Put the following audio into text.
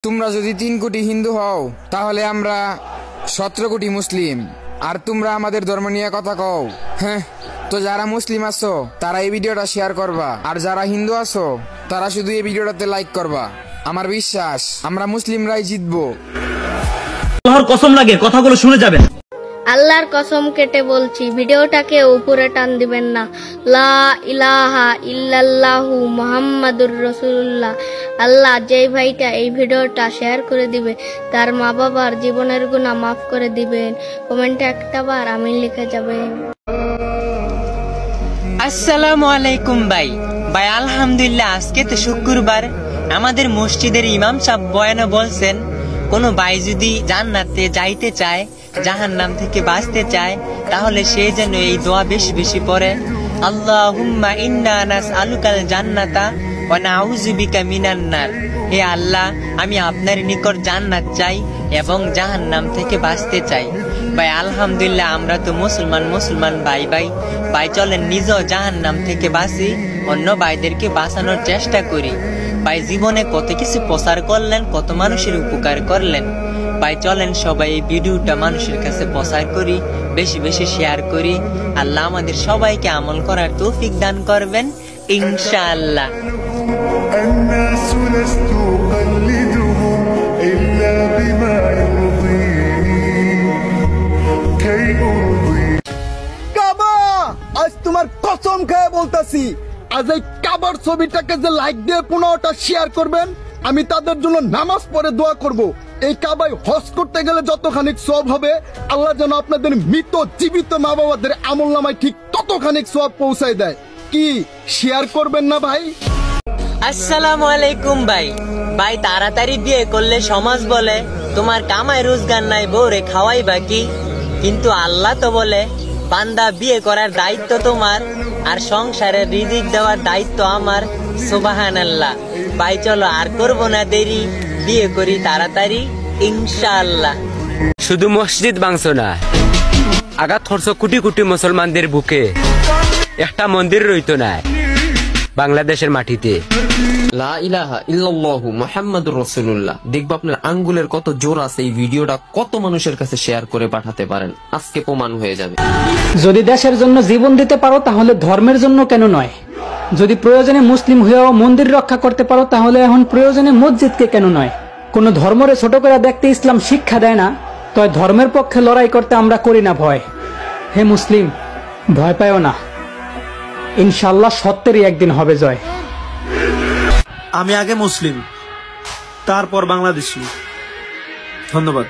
তোমরা যদি 3 কোটি হিন্দু হও তাহলে আমরা 17 কোটি মুসলিম, আর তোমরা আমাদের ধর্ম নিয়ে কথা কও। হ্যাঁ, তো যারা মুসলিম আছো তারা এই ভিডিওটা শেয়ার করবা, আর যারা হিন্দু আছো তারা শুধু এই ভিডিওটাতে লাইক করবা। আমার বিশ্বাস আমরা মুসলিমরাই জিতবো। আল্লাহর কসম লাগে কথাগুলো শুনে যাবেন। আল্লাহর কসম কেটে বলছি, ভিডিওটাকে উপরে টান দিবেন না। লা ইলাহা ইল্লাল্লাহু মুহাম্মাদুর রাসূলুল্লাহ। আল্লাহ যেই ভাইটা এই ভিডিওটা শেয়ার করে দিবে তার মা বাবার জীবনের গুনাহ মাফ করে দিবেন। কমেন্টে একটাবার আমিন লিখে যাবেন। আসসালামু আলাইকুম ভাই। আলহামদুলিল্লাহ, আজকে তো শুক্রবার। আমাদের মসজিদের ইমাম সাহেব বয়ানে বলছেন, কোন ভাই যদি জান্নাতে যাইতে চায়, জাহান্নাম থেকে বাঁচতে চায়, তাহলে সে যেন এই দোয়া বেশি বেশি পড়ে, আল্লাহুম্মা ইন্না নাসআলুকাল জান্নাতা ওয়া নাউযু বিকা মিনান নার। হে আল্লাহ, আমি আপনার নিকট জান্নাত চাই এবং জাহান্নাম থেকে বাঁচতে চাই। ভাই আলহামদুলিল্লাহ, আমরা তো মুসলমান ভাই চলেন নিজেও জাহান্নাম থেকে বাঁচি, অন্য ভাইদেরকে বাঁচানোর চেষ্টা করি। ভাই জীবনে কত কিছু প্রচার করলেন, কত মানুষের উপকার করলেন। ভাই চলেন সবাই এই ভিডিওটা মানুষের কাছে প্রচার করি, বেশি বেশি শেয়ার করি। আল্লাহ আমাদের সবাইকে আমল করার তৌফিক দান করবেন ইনশাআল্লাহ। কাবা, আজ তোমার কসম খেয়ে বলতাছি, আজ এই কাবার ছবিটাকে যে লাইক দিয়ে 15টা শেয়ার করবেন, আমি তাদের জন্য নামাজ পড়ে দোয়া করব। এই কাবায় হজ করতে গেলে যতখানি সওয়াব হবে, আল্লাহ যেন আপনাদের মৃত জীবিত মা বাবাদের আমলনামায় ঠিক ততখানি সওয়াব পৌঁছায় দেয়। কি শেয়ার করবেন না ভাই? আসসালামু আলাইকুম ভাই তাড়াতাড়ি বিয়ে করলে সমাজ বলে তোমার কামাই রোজগার নাই, বউরে খাওয়াই বাকি। কিন্তু আল্লাহ তো বলে, বান্দা বিয়ে করার দায়িত্ব তোমার, আর সংসারের রিজিক দেওয়ার দায়িত্ব আমার। সুবহানাল্লাহ। ভাই চলো আর করবো না দেরি, বিয়ে করি তাড়াতাড়ি ইনশাআল্লাহ। শুধু মসজিদ ভাঙছো না, আঘাত করছো কোটি কোটি মুসলমানদের বুকে। একটা মন্দির রইতো না বাংলাদেশের মাটিতে। লা ইলাহা ইল্লাল্লাহু মুহাম্মাদুর রাসূলুল্লাহ। দেখব আপনার আঙ্গুলের কত জোর আছে, এই ভিডিওটা কত মানুষের কাছে শেয়ার করে পাঠাতে পারেন, আজকে প্রমাণ হয়ে যাবে। যদি দেশের জন্য জীবন দিতে পারো তাহলে ধর্মের জন্য কেন নয়? যদি প্রয়োজনে মুসলিম হয়েও মন্দির রক্ষা করতে পারো তাহলে এখন প্রয়োজনে মসজিদকে কেন নয়? কোন ধর্মরে ছোট করে দেখতে ইসলাম শিক্ষা দেয় না, তবে ধর্মের পক্ষে লড়াই করতে আমরা করি না ভয়। হে মুসলিম, ভয় পাইও না, ইনশাআল্লাহ সত্যেরই একদিন হবে জয়। আমি আগে মুসলিম, তারপর বাংলাদেশী। ধন্যবাদ।